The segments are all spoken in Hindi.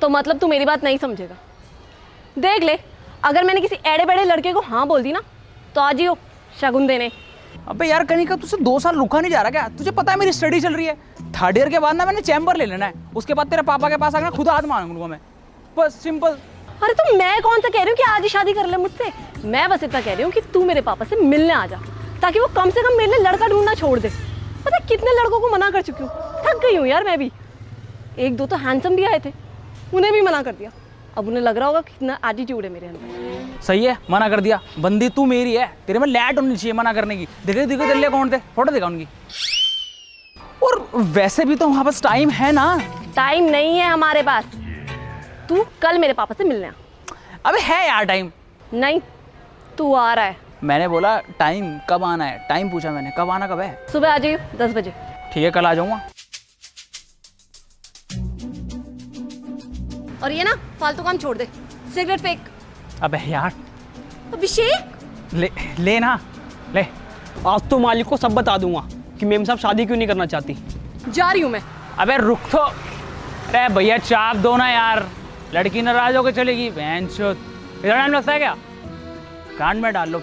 तो मतलब तू मेरी बात नहीं समझेगा। देख ले, अगर मैंने किसी एड़े बेड़े लड़के को हाँ बोल दी ना तो आज ही हो शगुन देने। अबे यार कनिका, तुझसे 2 साल रुका नहीं जा रहा क्या? तुझे पता है मेरी स्टडी चल रही है। 3rd ईयर के बाद ना मैंने चैम्बर ले लेना है, उसके बाद तेरे पापा के पास आकर खुद हाथ मांगूंगा मैं, बस सिंपल। अरे तो मैं कौन सा कह रही हूँ कि आज ही शादी कर ले मुझसे। मैं बस इतना कह रही हूँ कि तू मेरे पापा से मिलने आ जा, ताकि वो कम से कम मेरे लिए लड़का ढूंढना छोड़ दे। पता है कितने लड़कों को मना कर चुकी हूँ, थक गई हूँ यार मैं भी। 1-2 तो हैंडसम भी आए थे, उन्हें भी मना कर दिया। अब उन्हें लग रहा होगा कितना एटीट्यूड है मेरे अंदर। सही है, मना कर दिया। बंदी तू मेरी है, तेरे में लैट होनी चाहिए मना करने की। देखे देखे दिल्ली कौन थे, फोटो देखा उनकी। और वैसे भी तो वहाँ पास टाइम है ना। टाइम नहीं है हमारे पास, तू कल मेरे पापा से मिलने आ। अबे है यार टाइम। नहीं, तू आ रहा है। मैंने बोला टाइम कब आना है, टाइम पूछा मैंने, कब आना कब है? सुबह आ जाइए 10 बजे। ठीक है, कल आ जाऊंगा। और ये ना फालतू काम छोड़ दे, सिगरेट फेंक। अबे यार अभिषेक ले ना ले। आज तो मालिक को सब बता दूंगा कि मेम साहब शादी क्यों नहीं करना चाहती। जा रही हूँ मैं। अबे रुक तो। अरे भैया चाप दो ना यार, लड़की नाराज होकर चलेगी। बहनचोद, इतना टाइम लगता है क्या? कान में डाल लो।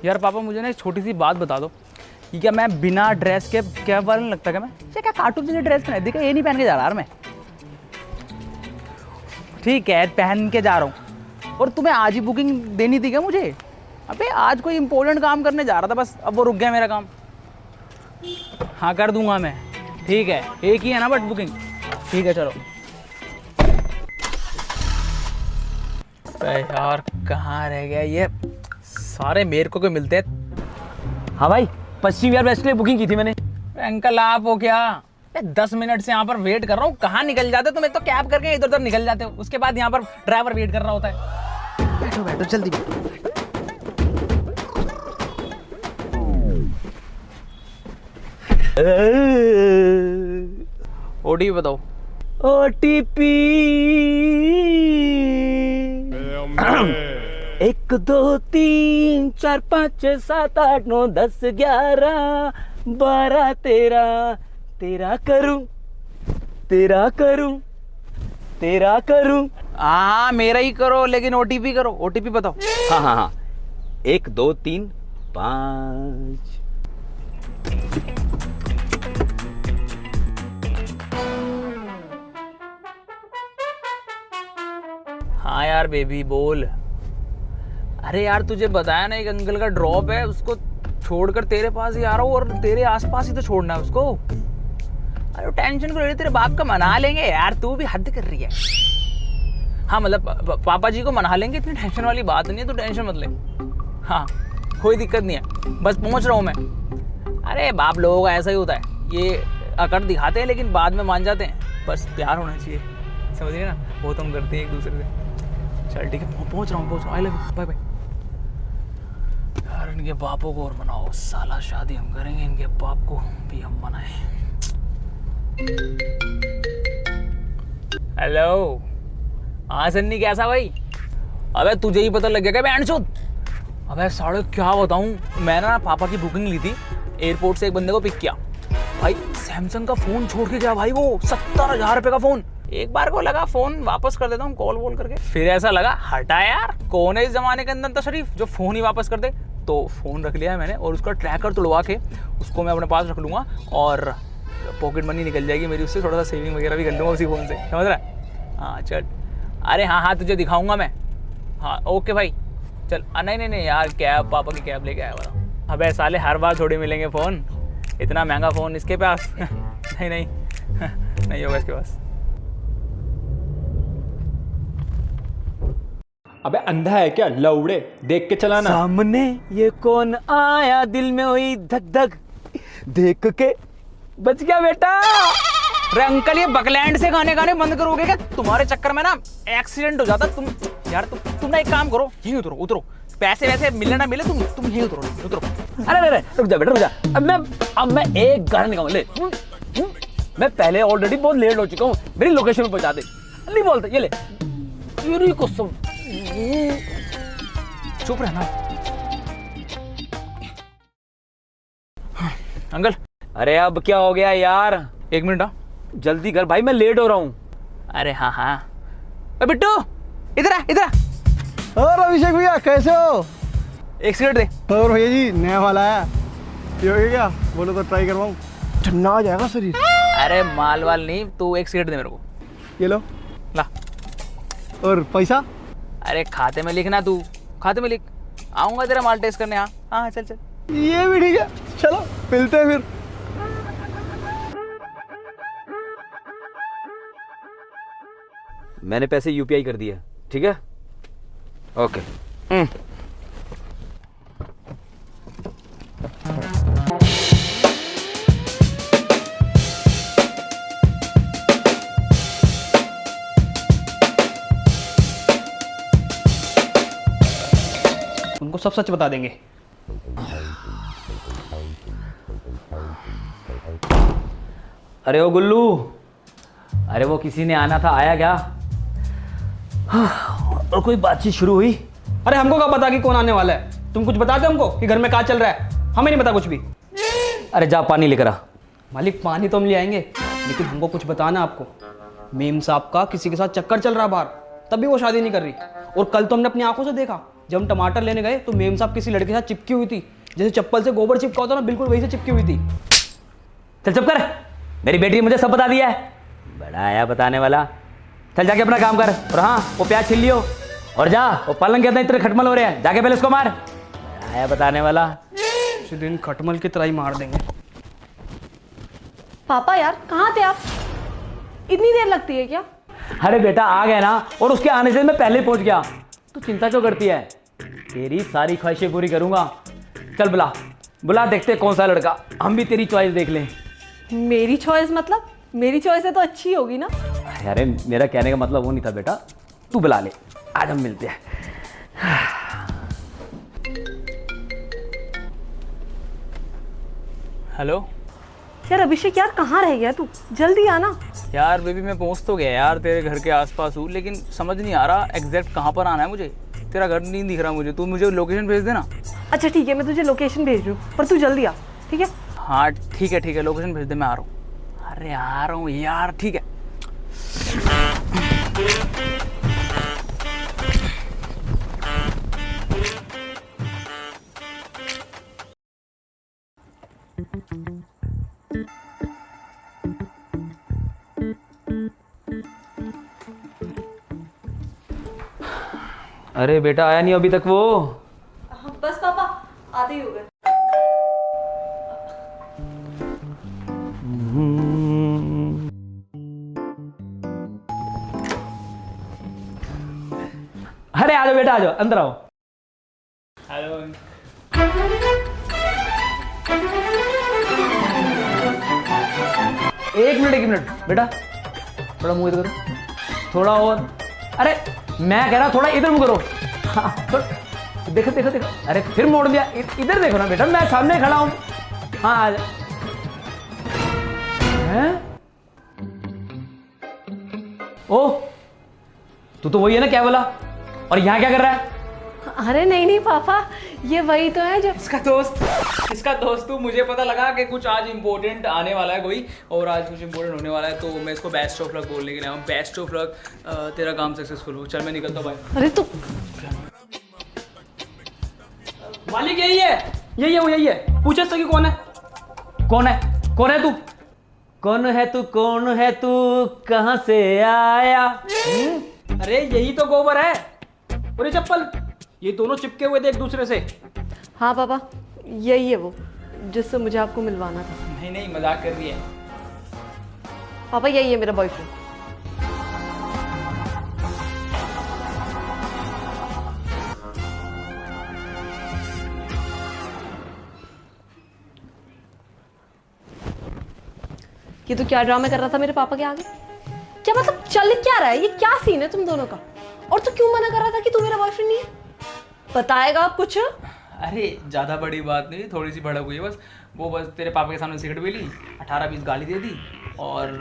यार पापा मुझे ना एक छोटी सी बात बता दो कि क्या मैं बिना ड्रेस के क्या वाला नहीं लगता क्या? मैं क्या कार्टून जैसे ड्रेस पहने देखा, ये नहीं पहन के जा रहा यार मैं। ठीक है पहन के जा रहा हूँ। और तुम्हें आज ही बुकिंग देनी थी क्या मुझे? अबे आज कोई इंपॉर्टेंट काम करने जा रहा था बस, अब वो रुक गया मेरा काम। हाँ कर दूंगा मैं, ठीक है। एक ही है ना बट बुकिंग। ठीक है चलो। यार कहाँ रह गया ये, सारे मेरे को मिलते हैं। हाँ भाई, पश्चिम विहार वेस्ट के लिए बुकिंग की थी मैंने। अंकल आप हो क्या? 10 मिनट से यहाँ पर वेट कर रहा हूँ, कहाँ निकल जाते हो तुम? एक तो कैब करके इधर उधर निकल जाते हो, उसके बाद यहाँ पर ड्राइवर वेट कर रहा होता है। बैठो बैठो जल्दी बैठो। ओटीपी बताओ। ओटीपी 1 2 3 4 5 6 7 8 9 10 11 12 13 तेरा करूं तेरा करूं तेरा करूं। हाँ मेरा ही करो, लेकिन ओटीपी करो। ओटीपी बताओ। हाँ हाँ हाँ, 1 2 3 5। हाँ यार बेबी बोल। अरे यार तुझे बताया ना एक अंकल का ड्रॉप है, उसको छोड़कर तेरे पास ही आ रहा हूँ और तेरे आसपास ही तो छोड़ना है उसको। अरे टेंशन को ले, तेरे बाप का मना लेंगे यार, तू भी हद कर रही है। हाँ मतलब पापा जी को मना लेंगे, इतनी टेंशन वाली बात नहीं है, तू टेंशन मत ले। हाँ कोई दिक्कत नहीं है, बस पहुँच रहा हूँ मैं। अरे बाप लोगों का ऐसा ही होता है, ये अकड़ दिखाते हैं लेकिन बाद में मान जाते हैं। बस प्यार होना चाहिए, समझिए ना, वो तो हम करते हैं एक दूसरे से। चल ठीक है, पहुँच रहा हूँ। I love you, bye bye. यार इनके बापों को और मनाओ, साला शादी हम करेंगे, इनके बाप को भी हम मनाएं। हेलो हाँ सन्नी कैसा भाई? अबे तुझे ही पता लग गया क्या बैंडचोद? अबे साढ़े क्या बताऊं, मैंने ना पापा की बुकिंग ली थी, एयरपोर्ट से एक बंदे को पिक किया भाई, सैमसंग का फोन छोड़ के गया भाई, वो 70,000 रुपए का फोन। एक बार को लगा फोन वापस कर देता हूँ कॉल वॉल करके, फिर ऐसा लगा हटा यार, कौन है इस जमाने के अंदर तो शरीफ जो फोन ही वापस कर दे। तो फोन रख लिया है मैंने और उसका ट्रैकर तोड़वा के उसको मैं अपने पास रख लूँगा और पॉकेट मनी निकल जाएगी मेरी, उससे थोड़ा सा सेविंग वगैरह भी कर लूँगा उसी फ़ोन से, समझ रहा है? हाँ चल, अरे हाँ हाँ तुझे दिखाऊंगा मैं। हाँ ओके भाई चल। नहीं यार कैब, पापा की कैब लेके आया वाला। अबे साले हर बार थोड़ी मिलेंगे फ़ोन, इतना महंगा फ़ोन इसके पास नहीं नहीं होगा इसके पास। अबे अंधा है क्या लौड़े, देख के चलाना। सामने ये कौन आया, दिल में हुई धक धक, देख के बच गया बेटा। अरे अंकल ये बकलैंड से गाने बंद करोगे क्या? तुम्हारे चक्कर में ना एक्सीडेंट हो जाता। तुम यार तुम ना एक काम करो, यहीं उतरो, पैसे वैसे मिले ना मिले, तुम यहीं उतरो। अरे रुक जा बेटा रुक जा, अब मैं एक गाना निकाल ले। मैं पहले ऑलरेडी बहुत लेट हो चुका हूँ, मेरी लोकेशन पे पहुंचा दे। नहीं बोलते ये ले, तेरी कसम। चुप रहना। अंकल अरे अब क्या हो गया यार? 1 मिनट हाँ। जल्दी कर भाई, मैं लेट हो रहा हूँ। अरे हाँ हाँ। अरे बिट्टू इधर आ इधर आ। और अभिषेक भैया कैसे हो? 1 सिगरेट दे। और भैया जी नया वाला आया, पियोगे क्या? बोलो तो ट्राई करवाऊँ, ठंडा हो जाएगा शरीर। अरे माल वाल नहीं, तू 1 सिगरेट दे मेरे को। ये लो। ला। और पैसा? अरे खाते में लिखना, तू खाते में लिख। आऊंगा तेरा माल टेस्ट करने। हाँ हाँ चल चल। ये भी ठीक है, चलो मिलते हैं फिर। मैंने पैसे यूपीआई कर दिए, ठीक है? ओके। उनको सब सच बता देंगे। अरे ओ गुल्लू, अरे वो किसी ने आना था, आया क्या? और कोई बातचीत शुरू हुई? अरे हमको क्या पता कि कौन आने वाला है? तुम कुछ बताते हमको कि घर में क्या चल रहा है? हमें नहीं पता कुछ भी। अरे जा पानी लेकर आ। मालिक पानी तो हम ले आएंगे, लेकिन हमको कुछ बताना आपको। मेम साहब का किसी के साथ चक्कर चल रहा बाहर, तभी वो शादी नहीं कर रही। और कल तो हमने अपनी आंखों से देखा, जब हम टमाटर लेने गए तो मेम साहब किसी लड़के के साथ चिपकी हुई थी, जैसे चप्पल से गोबर चिपका होता ना, बिल्कुल वही से चिपकी हुई थी। चल चुप कर, मेरी बेटी मुझे सब बता दिया है। बड़ा आया बताने वाला। चल जाके अपना काम कर। और हाँ, वो प्याज छिल लियो और जा, वो पलंग के अंदर इतने खटमल हो रहे हैं, जाके पहले उसको मार। बड़ा आया बताने वाला। उसी दिन खटमल की तरह ही मार देंगे। पापा यार कहाँ थे आप? इतनी देर लगती है क्या? अरे बेटा आ गया ना, और उसके आने से मैं पहले पहुंच गया। तू चिंता क्यों करती है? तेरी सारी ख्वाहिशें पूरी करूंगा। चल बुला बुला, देखते कौन सा लड़का, हम भी तेरी चॉइस देख लें। मेरी चॉइस मतलब? मेरी चॉइस है तो अच्छी होगी ना। अरे मेरा कहने का मतलब वो नहीं था बेटा, तू बुला ले, आज हम मिलते हैं। हेलो यार अभिषेक यार कहाँ रह गया तू? जल्दी आना। यार बेबी, मैं पहुंच तो गया यार, तेरे घर के आसपास हूँ, लेकिन समझ नहीं आ रहा एग्जैक्ट कहाँ पर आना है मुझे। तेरा घर नहीं दिख रहा मुझे, तू मुझे लोकेशन भेज देना। अच्छा ठीक है, मैं तुझे लोकेशन भेज रही हूँ, पर तू जल्दी आ, ठीक है? हाँ ठीक है, लोकेशन भेज दे, मैं आ रहा हूँ। अरे आ रहा हूँ यार, ठीक है। अरे बेटा आया नहीं अभी तक वो? बस पापा आते ही हो गए। अरे आ जाओ बेटा, आ जाओ, अंदर आओ। हेलो। एक मिनट बेटा, थोड़ा मुंह इधर करो, थोड़ा और। अरे मैं कह रहा थोड़ा इधर मुंह करो। हाँ देखो देखो देखो, अरे फिर मोड़ दिया। इधर देखो ना बेटा, मैं सामने खड़ा हूं। हाँ आ जा। हैं? ओह, तू तो वही है ना, क्या बोला? और यहाँ क्या कर रहा है? अरे नहीं पापा, ये वही तो है जो इसका दोस्त तू। मुझे पता लगा कि कुछ आज इम्पोर्टेंट आने वाला है कोई, और आज कुछ इम्पोर्टेंट होने वाला है, तो मैं इसको बेस्ट ऑफ लक बोलने के लिए आया हूँ। बेस्ट ऑफ लक, तेरा काम सक्सेसफुल हो। चल मैं निकलता हूँ, बाय। अरे तू मालिक यही है वो, यही है। पूछे सकी कौन है? कौन है? कौन है तू? कौन है तू? कौन है तू? कहाँ से आया? अरे यही तो गोबर है और ये चप्पल, ये दोनों चिपके हुए थे एक दूसरे से। हाँ पापा, यही है वो जिससे मुझे आपको मिलवाना था। नहीं मजाक कर रही है। पापा यही है मेरा बॉयफ्रेंड। ये तो क्या ड्रामा कर रहा था मेरे पापा के आगे? क्या मतलब चल क्या रहा है? ये क्या सीन है तुम दोनों का? और तू क्यों मना कर रहा था कि तू मेरा बॉयफ्रेंड नहीं है? बताएगा आप कुछ? अरे ज़्यादा बड़ी बात नहीं, थोड़ी सी भड़क हुई है बस। वो बस तेरे पापा के सामने सिगरेट भी ली, 18-20 गाली दे दी और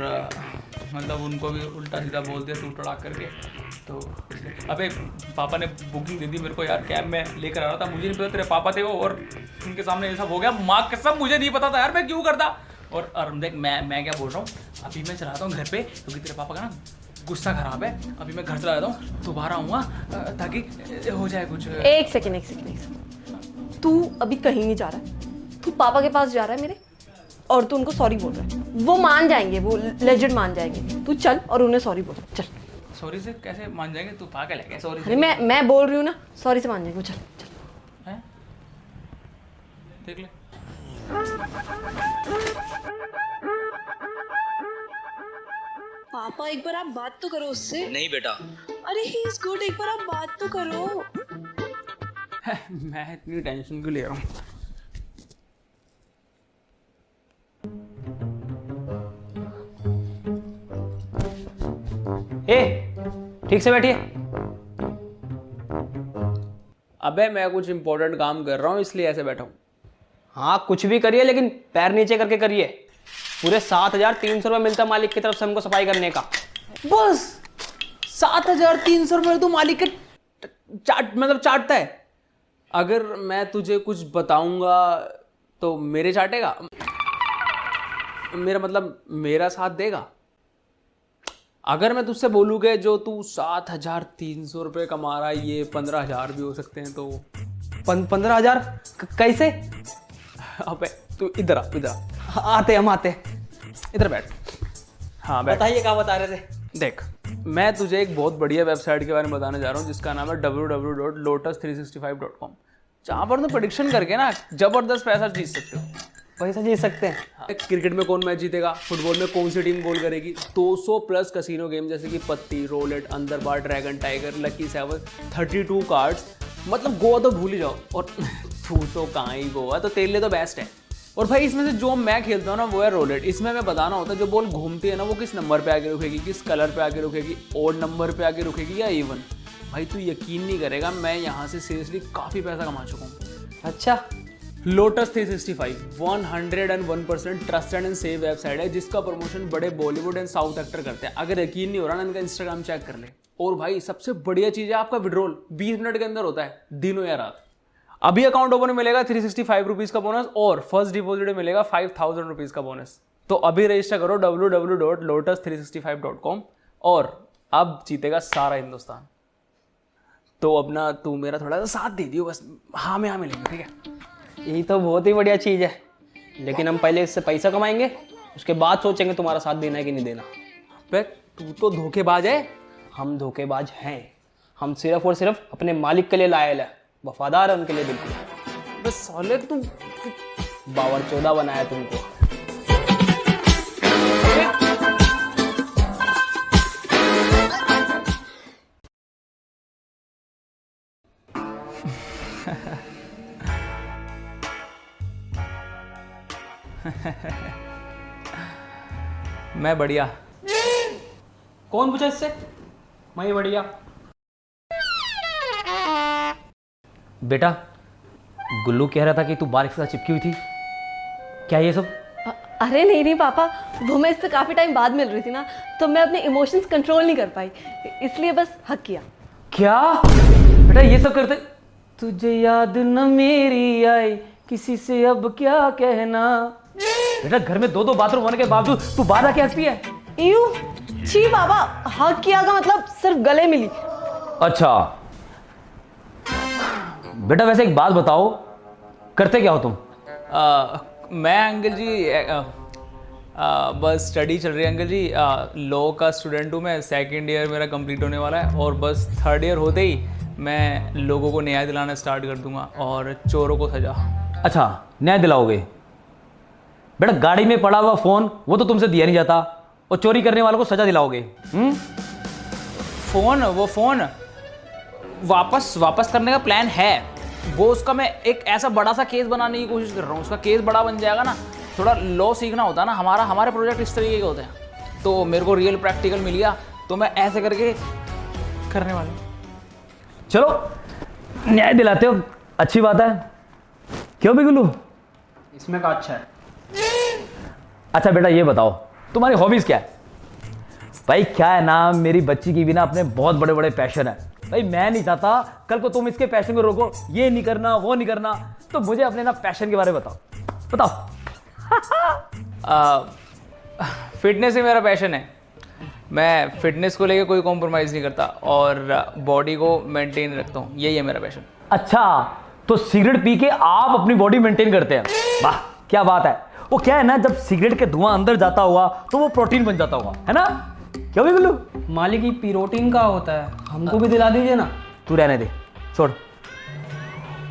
मतलब उनको भी उल्टा सीधा बोल दिया तू तड़ाक करके। तो अबे पापा ने बुकिंग दे दी मेरे को यार, कैब में लेकर आ रहा था, मुझे नहीं पता तेरे पापा थे वो, और उनके सामने ये सब हो गया। माँ कसम मुझे नहीं पता था यार मैं क्यों करता। और देख मैं क्या बोल रहा हूँ, अभी मैं चलाता हूँ घर पे क्योंकि तेरे पापा का ना गुस्सा खराब है। अभी मैं घर चला जाता हूँ, दोबारा आऊँगा ताकि हो जाए कुछ। एक सेकेंड, तू अभी कहीं नहीं जा रहा है, तू पापा के पास जा रहा है मेरे, और तू उनको सॉरी बोल रहा है। वो मान जाएंगे, वो लेजिट मान जाएंगे। तू चल और उन्हें सॉरी बोल, चल। सॉरी से कैसे मान जाएंगे, तू पागल है क्या? सॉरी अरे मैं बोल रही हूँ ना, सॉरी से मान जाएंगे। चल चल हैं? देख ले। पापा एक बार आप बात तो करो उससे। नहीं बेटा, अरे ही इज गुड, एक बार आप बात तो करो। मैं इतनी टेंशन क्यों ले रहा हूँ? ठीक से बैठिए। अबे मैं कुछ इंपॉर्टेंट काम कर रहा हूँ इसलिए ऐसे बैठा हूँ। हाँ कुछ भी करिए लेकिन पैर नीचे करके करिए। पूरे 7,300 रुपये मिलता है मालिक की तरफ से हमको सफाई करने का। बस 7,300 रुपये तो मालिक के चाटता है। अगर मैं तुझे कुछ बताऊंगा तो मेरे चाटेगा, मेरा मतलब मेरा साथ देगा। अगर मैं तुझसे बोलूँ कि जो तू 7,300 रुपये कमा रहा है ये 15,000 भी हो सकते हैं तो 15,000 कैसे? अबे तू इधर आ। आते हम आते। इधर बैठ। हाँ बैठ। बताइए क्या बता रहे थे? देख मैं तुझे एक बहुत बढ़िया वेबसाइट के बारे में बताने जा रहा हूँ जिसका नाम है www.lotus365.com, जहाँ पर तुम प्रेडिक्शन करके ना जबरदस्त पैसा जीत सकते हो। पैसा जीत सकते हैं। क्रिकेट में कौन मैच जीतेगा, फुटबॉल में कौन सी टीम गोल करेगी, 200 प्लस कसिनो गेम जैसे कि पत्ती, रोलेट, अंदर बार, ड्रैगन टाइगर, लकी 7, 32 कार्ड्स, मतलब गोवा तो भूल ही जाओ। और तू तो कहाँ ही गोवा, तो तेरे लिए तो बेस्ट है। और भाई इसमें से जो मैं खेलता हूँ ना वो है रोलेट। इसमें मैं बताना होता है जो बॉल घूमती है ना वो किस नंबर पे आके रुकेगी, किस कलर पे आके रुकेगी, ओड नंबर पे आके रुकेगी या इवन। भाई तू यकीन नहीं करेगा, मैं यहाँ से सीरियसली काफ़ी पैसा कमा चुका हूँ। अच्छा, lotus 365 101% trusted and safe website है जिसका प्रमोशन बड़े बॉलीवुड एंड साउथ एक्टर करते हैं। अगर यकीन नहीं हो रहा ना इनका इंस्टाग्राम चेक कर ले। और भाई सबसे बढ़िया चीज़ है आपका विड्रॉल 20 मिनट के अंदर होता है, दिनों या रात। अभी अकाउंट ओपन में मिलेगा 365 रुपीज़ का बोनस और फर्स्ट डिपॉजिट में मिलेगा 5,000 रुपीज़ का बोनस। तो अभी रजिस्टर करो www.lotus365.com और अब जीतेगा सारा हिंदुस्तान। तो अपना तू मेरा थोड़ा सा साथ दे दियो बस, हाँ में हाँ मिलेंगे, ठीक है? यही तो बहुत ही बढ़िया चीज़ है, लेकिन हम पहले इससे पैसा कमाएंगे, उसके बाद सोचेंगे तुम्हारा साथ देना है कि नहीं देना। बे तू तो धोखेबाज है। हम धोखेबाज हैं, हम सिर्फ और सिर्फ अपने मालिक के लिए लायल है, वफादार है उनके लिए बिल्कुल। बस साले तू बावर 14 बनाया तुमको। मैं बढ़िया। कौन पूछा इससे? मैं ही बढ़िया। बेटा गुल्लू कह रहा था कि तू बारिश के साथ चिपकी हुई थी, क्या ये सब? अरे नहीं पापा, वो मैं इससे काफ़ी टाइम बाद मिल रही थी ना, तो मैं अपने इमोशंस कंट्रोल नहीं कर पाई, इसलिए बस हक किया। क्या बेटा ये सब करते? तुझे याद न मेरी आई, किसी से अब क्या कहना। बेटा घर में 2-2 बाथरूम होने के बावजूद तू बाहर आके हंसती है। यू छी बाबा, हक किया का मतलब सिर्फ गले मिली। अच्छा बेटा वैसे एक बात बताओ, करते क्या हो तुम? मैं अंकल जी बस स्टडी चल रही है अंकल जी। लॉ का स्टूडेंट हूँ मैं, 2nd ईयर मेरा कंप्लीट होने वाला है और बस 3rd ईयर होते ही मैं लोगों को न्याय दिलाना स्टार्ट कर दूंगा और चोरों को सजा। अच्छा न्याय दिलाओगे? बेटा गाड़ी में पड़ा हुआ फोन वो तो तुमसे दिया नहीं जाता, और चोरी करने वालों को सजा दिलाओगे? फोन वापस करने का प्लान है वो, उसका मैं एक ऐसा बड़ा सा केस बनाने की कोशिश कर रहा हूँ। उसका केस बड़ा बन जाएगा ना, थोड़ा लॉ सीखना होता है ना, हमारे प्रोजेक्ट इस तरीके के होते हैं, तो मेरे को रियल प्रैक्टिकल मिल गया तो मैं ऐसे करके करने वाला हूँ। चलो न्याय दिलाते हो, अच्छी बात है। क्यों भी गुल्लू? इसमें का अच्छा है। अच्छा बेटा ये बताओ तुम्हारी हॉबीज क्या है? भाई क्या है ना, मेरी बच्ची की भी ना अपने बहुत बड़े बड़े पैशन है। भाई मैं नहीं चाहता कल को तुम इसके पैशन को रोको, ये नहीं करना वो नहीं करना। तो मुझे अपने ना पैशन के बारे में बताओ। फिटनेस ही मेरा पैशन है। मैं फिटनेस को लेके कोई कॉम्प्रोमाइज़ नहीं करता और बॉडी को मेंटेन रखता हूँ, यही है मेरा पैशन। अच्छा तो सिगरेट पी के आप अपनी बॉडी मेंटेन करते हैं, वाह क्या बात है। वो क्या है ना, जब सिगरेट के धुआं अंदर जाता हुआ तो वो प्रोटीन बन जाता होगा, है ना? क्यों भी गुल्लू? मालिक ये प्रोटीन का होता है, हमको भी दिला दीजिए ना। तू रहने दे, छोड़।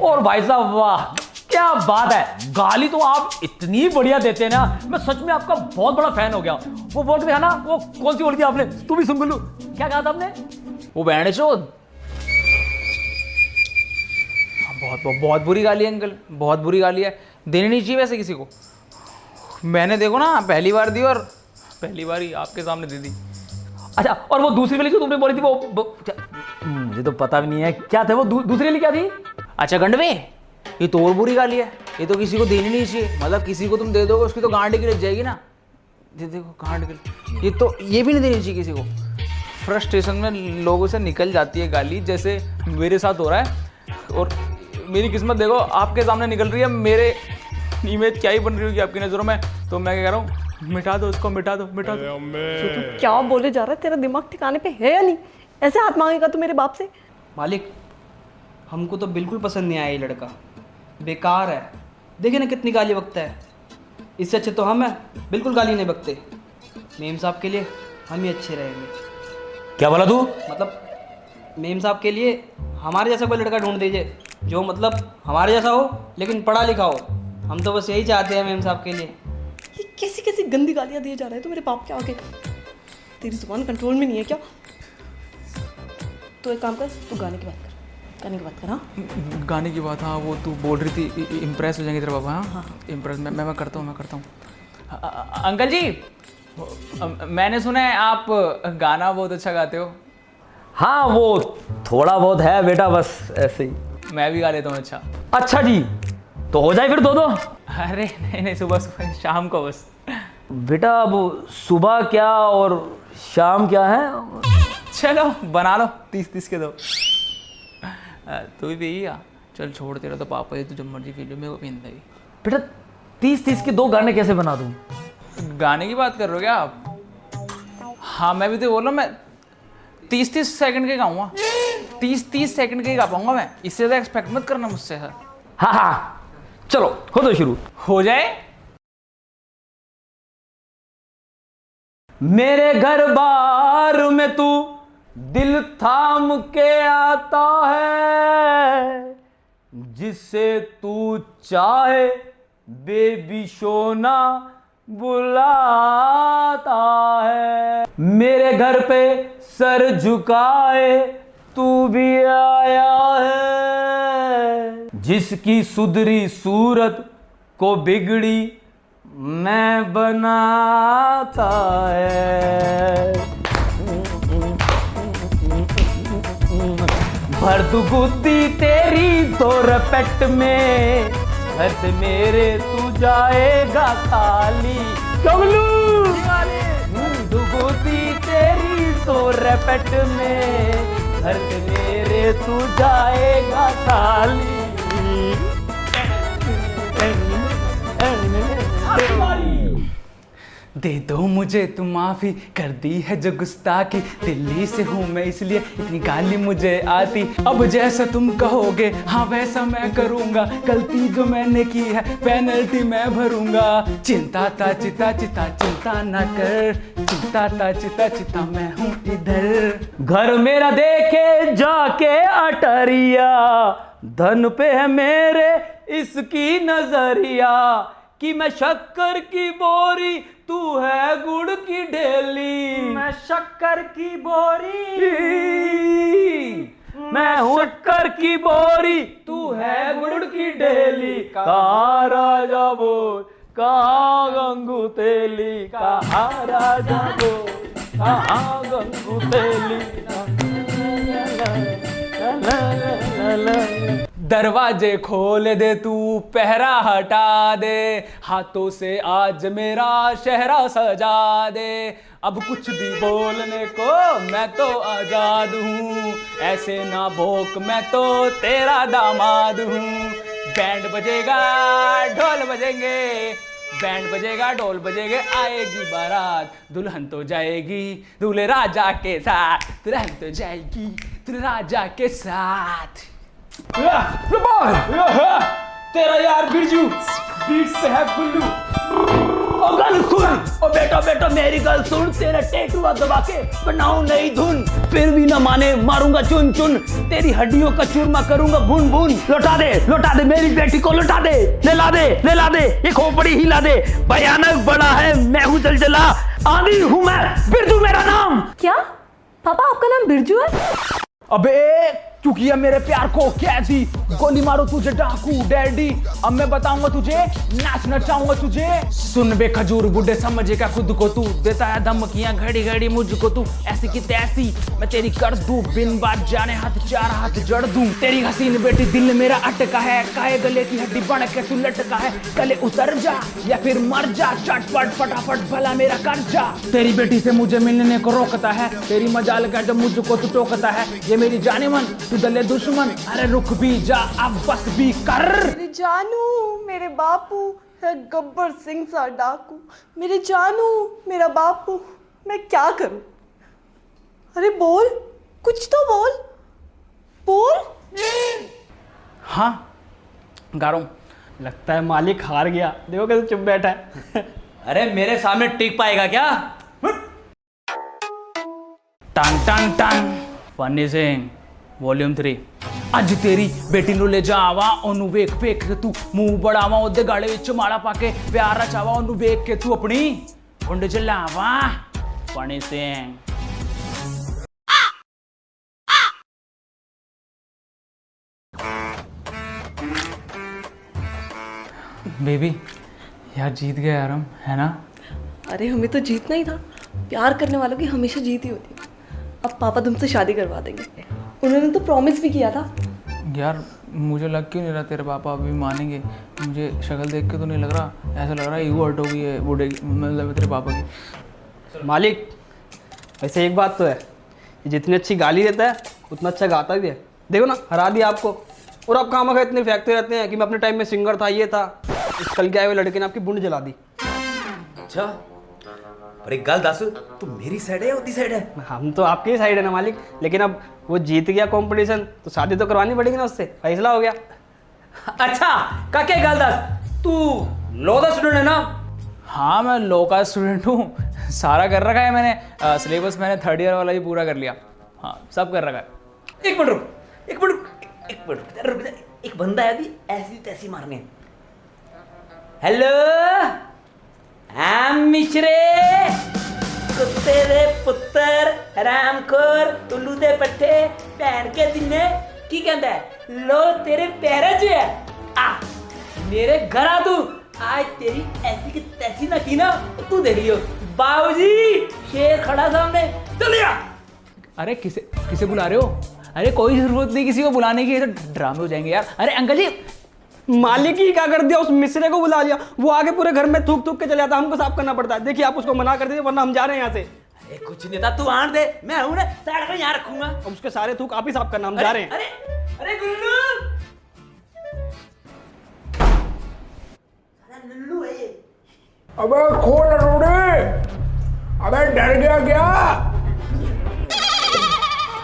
और भाई साहब वाह क्या बात है, गाली तो आप इतनी बढ़िया देते हैं ना, मैं सच में आपका बहुत बड़ा फैन हो गया। वो बोल के ना, वो कौन सी बोल दिया आपने? तू भी सुन गुल्लू, क्या कहा था आपने? वो बैंड चोद। बहुत बुरी गाली है अंकल, बहुत बुरी गाली है, देनी नहीं चाहिए वैसे किसी को। मैंने देखो ना पहली बार दी और पहली बार ही आपके सामने दे दी। अच्छा और वो दूसरी वाली जो तुमने बोली थी मुझे तो पता भी नहीं है क्या था वो दूसरी वाली क्या थी? अच्छा गंडवे, ये तो और बुरी गाली है, ये तो किसी को देनी नहीं चाहिए। मतलब किसी को तुम दे दोगे उसकी तो गांड की लग जाएगी ना। देखो गांड की, ये तो ये भी नहीं देनी चाहिए किसी को। फ्रस्ट्रेशन में लोगों से निकल जाती है गाली, जैसे मेरे साथ हो रहा है। और मेरी किस्मत देखो आपके सामने निकल रही है, मेरे इमेज क्या ही बन रही होगी आपकी नज़रों में। तो मैं क्या कह रहा हूँ, मिटा दो उसको, मिटा दो मिटा दो। तू क्या बोले जा रहा है? तेरा दिमाग ठिकाने पे है या नहीं? ऐसे हाथ मांगेगा तू मेरे बाप से? मालिक हमको तो बिल्कुल पसंद नहीं आया ये लड़का, बेकार है। देखिए ना कितनी गाली बकता है, इससे अच्छे तो हम हैं, बिल्कुल गाली नहीं बकते। मेम साहब के लिए हम ही अच्छे रहेंगे। क्या बोला तू? मतलब मेम साहब के लिए हमारे जैसा कोई लड़का ढूंढ दीजिए, जो मतलब हमारे जैसा हो लेकिन पढ़ा लिखा हो। हम तो बस यही चाहते हैं मेम साहब के लिए। ये कैसी कैसी गंदी गालियां दिए जा रहे हैं तू मेरे बाप के आगे। तेरी जुबान कंट्रोल में नहीं है क्या? तो एक काम कर, तू गाने की बात कर, गाने की बात कर। हाँ गाने की बात, हाँ वो तू बोल रही थी इम्प्रेस हो जाएंगे तेरे बाबा। हाँ इम्प्रेस मैं करता हूँ। अंकल जी मैंने सुना है आप गाना बहुत अच्छा गाते हो। हाँ वो थोड़ा बहुत है बेटा, बस ऐसे ही। मैं भी गा लेता हूँ। अच्छा अच्छा जी, तो हो जाए फिर दो। अरे नहीं सुबह शाम को बस। बेटा वो सुबह क्या और शाम क्या है? चलो बना लो 30-30 के दो। तू भी पिएगा? चल छोड़, तेरा तो पापा है, तू जब मर्जी पी लो, मेरे को पीना ही। बेटा 30-30 के 2 गाने कैसे बना दूं? गाने की बात कर रहे हो क्या आप? हाँ मैं भी तो बोल रहा हूँ, मैं 30-30 सेकंड के गाऊंगा। 30-30 सेकंड के ही गा पाऊंगा मैं, इससे ज़्यादा एक्सपेक्ट मत करना मुझसे सर। हाँ चलो हो तो शुरू। हो जाए। मेरे घर बार में तू दिल थाम के आता है, जिससे तू चाहे बेबी सोना बुलाता है। मेरे घर पे सर झुकाए तू भी आया है, जिसकी सुधरी सूरत को बिगड़ी मैं बनाता है। भर दूं बुद्धि तेरी तो रपट में, घर से मेरे तू जाएगा खाली। दूं बुद्धि तेरी तो रपट में, घर से मेरे तू जाएगा खाली। दे दो मुझे तुम माफ़ी, कर दी है जो गुस्ताखी, दिल्ली से हूँ मैं इसलिए इतनी गाली मुझे आती। अब जैसा तुम कहोगे हाँ वैसा मैं करूँगा, गलती जो मैंने की है पेनल्टी मैं भरूँगा। चिंता ता चिता चिता चिंता ना कर, चिंता ता चिता चिता मैं हूँ इधर। घर मेरा देखे जाके अटरिया, धन पे है मेरे इसकी नजरिया, कि मैं शक्कर की बोरी तू है गुड़ की ढेली। मैं शक्कर की बोरी, मैं हूँ शक्कर की बोरी, तू है गुड़ की ढेली। कहाँ राजा बोल, कहाँ गंगू तेली, कहाँ राजा बोल, कहाँ गंगू तेली। दरवाजे खोल दे तू, पहरा हटा दे, हाथों से आज मेरा शहरा सजा दे। अब कुछ भी बोलने को मैं तो आजाद हूँ, ऐसे ना भोक मैं तो तेरा दामाद हूँ। बैंड बजेगा ढोल बजेंगे, बैंड बजेगा ढोल बजेंगे, आएगी बारात, दुल्हन तो जाएगी दूल्हे राजा के साथ, दुल्हन तो जाएगी दूल्हे राजा के साथ। तेरा यार बिरजू बीट से है गुल्लू। ओ गल सुन, ओ बेटा बेटा मेरी गल सुन, तेरा टेटुआ दबा के बनाऊं नई धुन, फिर भी ना माने मारूंगा चुन चुन, तेरी हड्डियों का चूरमा करूंगा भून भून। लौटा दे मेरी बेटी को, लौटा दे, ले ला दे, ये खोपड़ी हिला दे, भयानक बड़ा है मैं हूँ जलजला, आंधी हूँ मैं, बिरजू मेरा नाम। क्या पापा आपका नाम बिरजू है? अबे तू किया मेरे प्यार को कैदी, गोली मारो तुझे डाकू डैडी, अब मैं बताऊंगा तुझे, नाच नचाऊंगा तुझे। सुन बे खजूर बुड्ढे समझेगा खुद को तू, देता है धमकियां घड़ी घड़ी मुझको तू, ऐसी की तैसी मैं तेरी कर दूं, बिन बात जाने हाथ चार हाथ जड़ दूं। तेरी हसीन बेटी दिल मेरा अटका है, काहे गले की हड्डी बन के तू लटका है, गले उतर जा या फिर मर जा, चटपट फटाफट भला मेरा कर जा। तेरी बेटी से मुझे मिलने को रोकता है, तेरी मजाल का जब मुझको तू टोकता है, ये मेरी जाने मन तू दले दुश्मन, अरे रुक भी जा अब बस भी कर। मेरे जानू मेरे बापू है गब्बर सिंह सा डाकू, मेरे जानू मेरा बापू, मैं क्या करूं? अरे बोल, कुछ तो बोल। हाँ गा रहा हूं। लगता है मालिक हार गया, देखो कैसे चुप बैठा है। अरे मेरे सामने टिक पाएगा क्या? टंग टंग टंग फनी सिंह वॉल्यूम 3। ਅੱਜ ਤੇਰੀ ਬੇਟੀ ਨੂੰ ਲੈ ਜਾਵਾਂ, ਉਹਨੂੰ ਵੇਖ ਵੇਖ ਕੇ ਤੂੰ ਮੂੰਹ ਬੜਾਵਾਂ, ਉਹਦੇ ਗਾਲੇ ਵਿੱਚ ਮਾਲਾ ਪਾ ਕੇ ਪਿਆਰ ਰਚਾਵਾਂ, ਉਹਨੂੰ ਵੇਖ ਕੇ ਤੂੰ ਆਪਣੀ ਕੁੰਡ ਚ ਲਾਵਾਂ। ਫਨੀ ਸਿੰਘ बेबी यार जीत गए यार हम, है ना? अरे हमें तो जीतना ही था, प्यार करने वालों की हमेशा जीत ही होती है। अब पापा तुमसे शादी करवा देंगे, उन्होंने तो प्रॉमिस भी किया था। यार मुझे लग क्यों नहीं रहा तेरे पापा अभी मानेंगे, मुझे शक्ल देख के तो नहीं लग रहा, ऐसा लग रहा है ईगो हर्ट हो गई है बूढ़े मतलब तेरे पापा की। मालिक वैसे एक बात तो है, ये जितनी अच्छी गाली देता है उतना अच्छा गाता भी है। देखो ना हरा दिया आपको, और आप खामखा इतने फेंकते रहते हैं कि मैं अपने टाइम में सिंगर था, ये था, इस कल के आए हुए लड़के ने आपकी बुंड जला दी। अच्छा और एक गल दस, तू मेरी साइड है या उसकी साइड है? हम तो आपकी ही साइड है ना मालिक, लेकिन अब वो जीत गया कंपटीशन तो शादी तो करवानी पड़ेगी ना, उससे फैसला हो गया। अच्छा काके गल दस, तू लॉ दा स्टूडेंट है ना? हाँ मैं लॉ का स्टूडेंट हूँ, सारा कर रखा है मैंने, सिलेबस मैंने 3rd ईयर वाला ही पूरा कर लिया। हाँ सब कर रखा है। एक मिनट रुक जा, एक बंदा है अभी ऐसी तैसी मारने। हेलो हम मिश्रे, कुत्ते दे पुत्तर, हरामखोर, उल्लू दे पट्टे, भैन के दिने की कहता है लो तेरे पैरों च है, आ मेरे घर आ तू, आज तेरी ऐसी की तैसी ना की ना तू देख लियो। बाबूजी शेर खड़ा सामने, चलिए। अरे किसे बुला रहे हो? अरे कोई जरूरत नहीं किसी को बुलाने की, ये तो ड्रामे हो जाएंगे यार। अरे अंकल जी, मालिक ही क्या कर दिया, उस मिश्रे को बुला लिया, वो आगे पूरे घर में थूक थूक के चले जाता, हमको साफ करना पड़ता है। देखिए आप उसको मना कर दीजिए वरना हम जा रहे हैं यहाँ से। अरे कुछ नहीं था, तू आन दे, मैं हूं ना साइड में यहाँ रखूंगा। अब उसके सारे थूक आप ही साफ करना, हम जा रहे हैं। अरे अरे गुल्लू, लल्लू है ये। अबे खोल रोड़े, अबे डर गया क्या?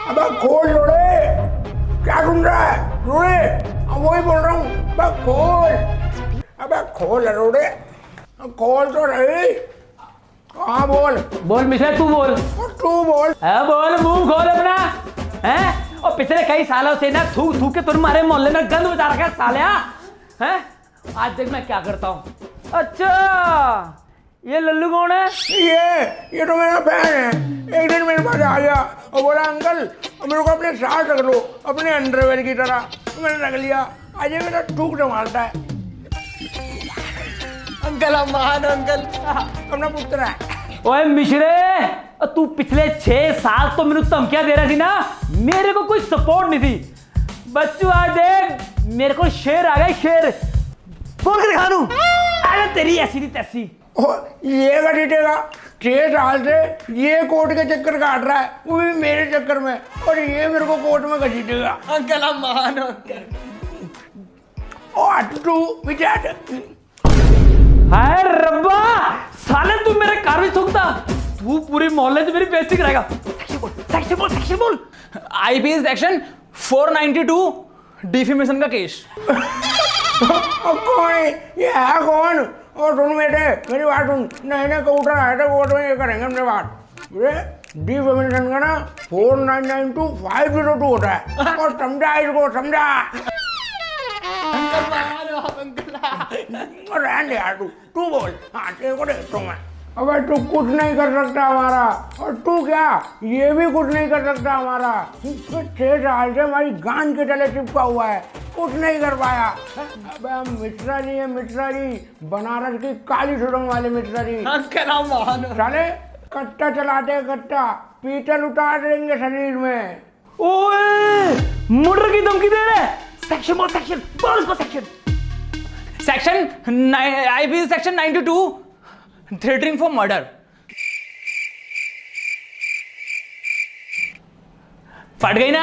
अबे खोल रोड़े, क्या ढूंढ रहा है रोड़े? अब वही बोल रहा हूँ, अबे खोल, अबे खोल रोड़े, खोल तो रही। हाँ बोल मिश्रा तू बोल। तू बोल। हाँ बोल, मुंह खोल अपना। हैं और पिछले कई सालों से ना थूक थूक के तुम्हारे मोहल्ले में गंद बचा रखा है सालिया। हैं आज देख मैं क्या करता हूँ। अच्छा ये लल्लू कौन है? ये तो मेरा बहन है। एक दिन मेरे पास आ गया और बोला अंकल मेरे को अपने साथ रख लो, अपने अंडरवेयर की तरह। तो मैंने रख लिया। आज ये मेरा थूक संभालता है। अंकल आप महान अंकल, अपना पुत्र है। ओए मिश्रे, तू पिछले 6 साल तो मेरे धमकियां दे रही थी ना, मेरे को कोई सपोर्ट नहीं थी। बच्चू आज देख मेरे को शेर आ गए, शेर। बोल के दिखा दूं। अरे तेरी ऐसी नहीं तैसी। ओ, ये घसीटेगा 6 साल से ये कोर्ट के चक्कर काट रहा है, वो भी मेरे चक्कर में, और ये मेरे को कोर्ट में घसीटेगा। अंकल आप मान अंकल। ओ अट्टू विचार। हाय रब्बा, साले तू मेरे कार में थूकता, तू पूरे मोहल्ले से मेरी बेइज्जती कराएगा। सेक्शन बोल। आईपीसी सेक्शन 492 डिफेमेशन का केस। कौन है ये, है कौन? और सुन बेटे, मेरी बात सुन, नहीं को उठा है तो कोर्ट में ये करेंगे अपने बात। डिफेमेशन का ना 4992 502 होता है, और समझा इसको, समझा। रहने दे यार, तू बोल। हाँ तेरे को देखता हूँ मैं। अबे तू कुछ नहीं कर सकता हमारा, और तू क्या ये भी कुछ नहीं कर सकता हमारा। 6 साल से हमारी गांड के तले चिपका हुआ है, कुछ नहीं कर पाया। अबे हम मिश्रा जी है, मिश्रा जी, बनारस की काली सुरंग वाले मिश्रा जी। अंकल आप मान। साले कट्टा चलाते हैं, कट्टा पीतल उतार देंगे शरीर में। ओए, मर्डर की धमकी दे रहे। सेक्शन बोल उसको section. Section IPC section 92 threatening for murder. फट गई ना।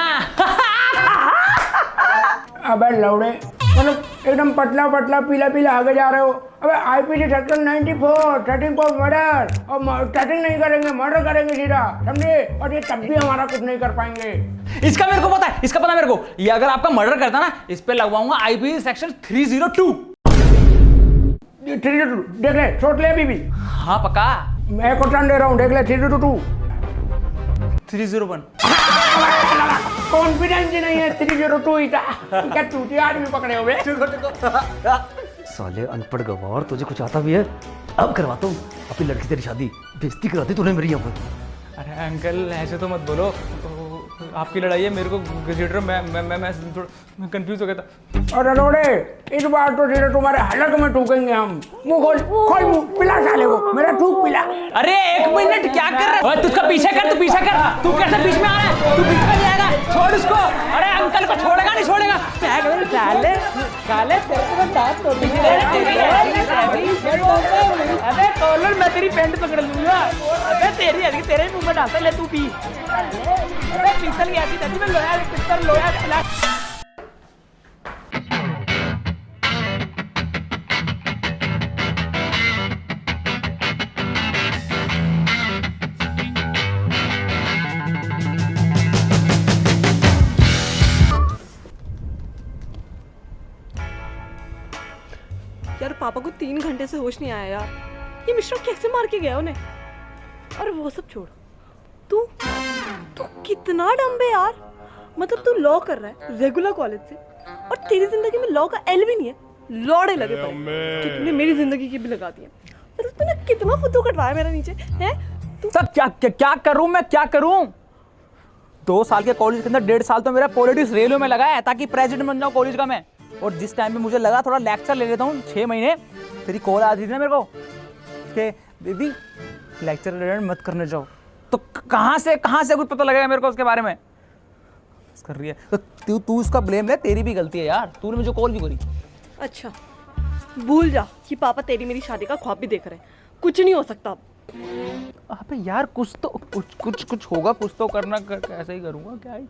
अबे लौड़े, मतलब एकदम पतला पतला पीला पीला आगे जा रहे हो। अबे IPC section 94 threatening for murder, और थ्रेटनिंग नहीं करेंगे, मर्डर करेंगे सीधा, समझे? और ये तब भी हमारा कुछ नहीं कर पाएंगे। इसका मेरे को पता है, इसका पता मेरे को। ये अगर आपका मर्डर करता ना, इस पे लगवाऊंगा आईपीसी सेक्शन 302। 302 देख ले, सोच ले अभी भी। हाँ पक्का। मैं क्वेश्चन दे रहा हूँ, देख ले 302। 301। कॉन्फिडेंस ही नहीं है, 302 ही था। क्या टूटी आदमी पकड़े हुए। साले अनपढ़ गवार, तुझे कुछ आता भी है? अब करवाता हूँ अपनी लड़की तेरी शादी, बेइज्जती कराती तूने मेरी यहाँ पर। अरे अंकल ऐसे तो मत बोलो, आपकी लड़ाई है, मेरे को घसीट रहे हो, मैं थोड़ा कंफ्यूज हो गया था। और अरोड़े, इस बार तो सीधे तुम्हारे हलक में ठूकेंगे हम। मुंह खोल मुंह, पिला साले को, मेरा थूक पिला। अरे 1 मिनट, क्या कर रहा है? तू उसका पीछे कर, तू पीछे कर। तू कैसे बीच में आ रहा है? तू बीच में नहीं आएगा, छोड़ उसको। अरे अंकल को छोड़ेगा नहीं, छोड़ेगा। साले काले तेरे को दांत तोड़ देंगे। अबे कॉलर, मैं तेरी पैंट पकड़ लूंगा। अबे तेरी हल्की तेरे मुंह में डालता, ले तू पी। अबे पिस्तल गया थी तभी, मैं लोया पिस्तल लोया खिला। यार पापा को 3 घंटे से होश नहीं आया यार। ये मिश्रा कैसे मार के गया उन्हें? और वो सब छोड़, तू कितना डम्ब है यार। मतलब तू लॉ कर रहा है रेगुलर कॉलेज से, और तेरी जिंदगी में लॉ का एल भी नहीं है, लौड़े लगे पड़े कि तूने मेरी जिंदगी की भी लगा दिया। मतलब तूने कितना फुद्दू कटवाया मेरा नीचे है तू। सर क्या करूं मैं, क्या करूं? 2 साल के कॉलेज के अंदर 1.5 साल तो मेरा पॉलिटिक्स रेलवे में लगा है, ताकि प्रेसिडेंट बन जाऊं कॉलेज का मैं। और जिस टाइम पे मुझे लगा थोड़ा लेक्चर ले लेता हूँ 6 महीने, तेरी कॉल आती थी ना मेरे को कि दीदी लेक्चर मत करने जाओ, तो कहाँ से कुछ पता लगेगा मेरे को उसके बारे में। कर रही है तो तू उसका ब्लेम ले, तेरी भी गलती है यार, तूने मुझे कॉल भी करी। अच्छा भूल जा कि पापा तेरी मेरी शादी का ख्वाब भी देख रहे हैं, कुछ नहीं हो सकता अब। अबे यार कुछ होगा, कुछ तो करना, ऐसे ही करूँगा क्या है।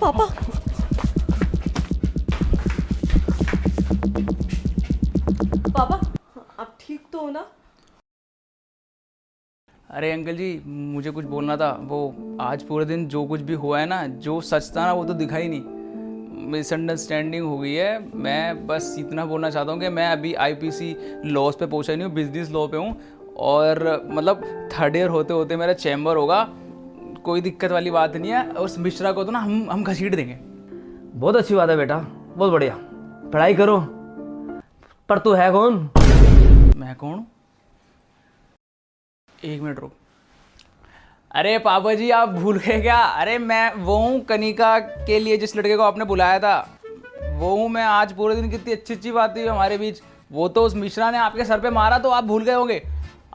पापा पापा आप ठीक तो हो ना? अरे अंकल जी, मुझे कुछ बोलना था। वो आज पूरे दिन जो कुछ भी हुआ है ना, जो सच था ना वो तो दिखा ही नहीं। मिसअंडरस्टैंडिंग हो गई है। मैं बस इतना बोलना चाहता हूँ कि मैं अभी आईपीसी लॉज पे पहुँचा नहीं हूँ, बिजनेस लॉ पे हूँ। और मतलब 3rd ईयर होते होते मेरा चैम्बर होगा, कोई दिक्कत वाली बात नहीं है। और मिश्रा को तो ना हम घसीट देंगे। बहुत अच्छी बात है बेटा, बहुत बढ़िया, पढ़ाई करो। पर तू है कौन? मैं कौन हूँ? 1 मिनट रुक। अरे पापा जी आप भूल गए क्या? अरे मैं वो हूँ कनिका के लिए जिस लड़के को आपने बुलाया था, वो हूँ मैं। आज पूरे दिन कितनी अच्छी बात हुई हमारे बीच। वो तो उस मिश्रा ने आपके सर पे मारा तो आप भूल गए होंगे।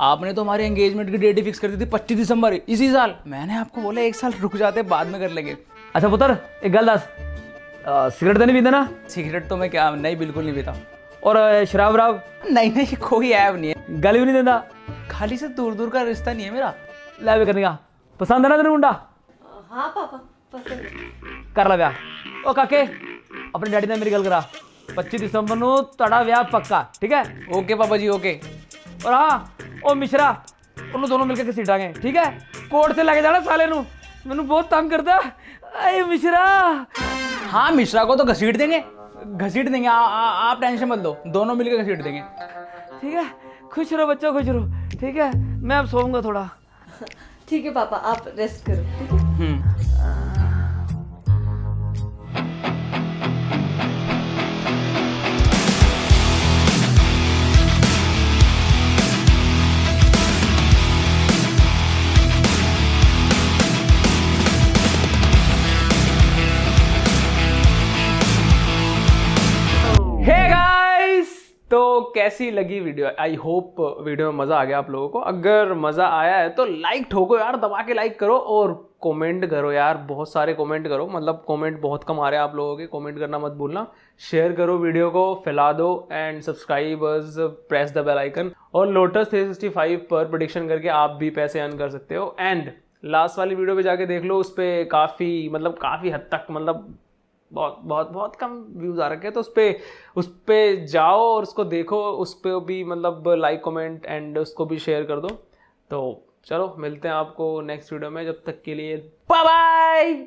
आपने तो हमारे एंगेजमेंट की डेट ही फिक्स कर दी थी 25 दिसंबर इसी साल। मैंने आपको बोला 1 साल रुक जाते, बाद में कर लेंगे। अच्छा पुत्र एक गल दस सिगरेट तो नहीं पींदा ना सिगरेट तो मैं क्या नहीं, बिल्कुल नहीं पीता। और शराब वराब नहीं नहीं, कोई ऐब नहीं है। गाली भी नहीं देता? खाली से दूर दूर का रिश्ता नहीं है मेरा। ले भी करने का पसंद है ना तेरे मुंडा? हाँ पापा पसंद। कर ला ब्याह। ओ काके अपने डैडी ने मेरी गल करा 25 दिसंबर ਨੂੰ ਤੁਹਾਡਾ ਵਿਆਹ ਪੱਕਾ ठीक है? ओके पापा जी ओके। और हाँ ओ मिश्रा ਉਹਨੂੰ ਦੋਨੋਂ ਮਿਲ ਕੇ ਘਸੀਟਾਂਗੇ ठीक है? कोर्ट से लेके जाना साले ਨੂੰ ਮੈਨੂੰ बहुत तंग करता अरे मिश्रा। हाँ मिश्रा को तो घसीट देंगे, घसीट देंगे। आप टेंशन मत लो, दोनों मिलकर घसीट देंगे। ठीक है खुश रहो बच्चों खुश रहो ठीक है? मैं अब सोऊंगा थोड़ा। ठीक है पापा आप रेस्ट करो ठीक है? हे गाइस, तो कैसी लगी वीडियो? आई होप वीडियो में मज़ा आ गया आप लोगों को। अगर मज़ा आया है तो लाइक ठोको यार, दबा के लाइक करो और कमेंट करो यार, बहुत सारे कमेंट करो। मतलब कमेंट बहुत कम आ रहे हैं आप लोगों के, कमेंट करना मत भूलना। शेयर करो वीडियो को, फैला दो and subscribers press the bell icon. और लोटस 365 पर प्रेडिक्शन करके आप भी पैसे अर्न कर सकते हो। एंड लास्ट वाली वीडियो पे जाके देख लो, उस पर काफ़ी हद तक बहुत कम व्यूज़ आ रखे हैं। तो उस पे जाओ और उसको देखो, उस पर भी लाइक कमेंट एंड उसको भी शेयर कर दो। तो चलो मिलते हैं आपको नेक्स्ट वीडियो में, जब तक के लिए बाय बाय।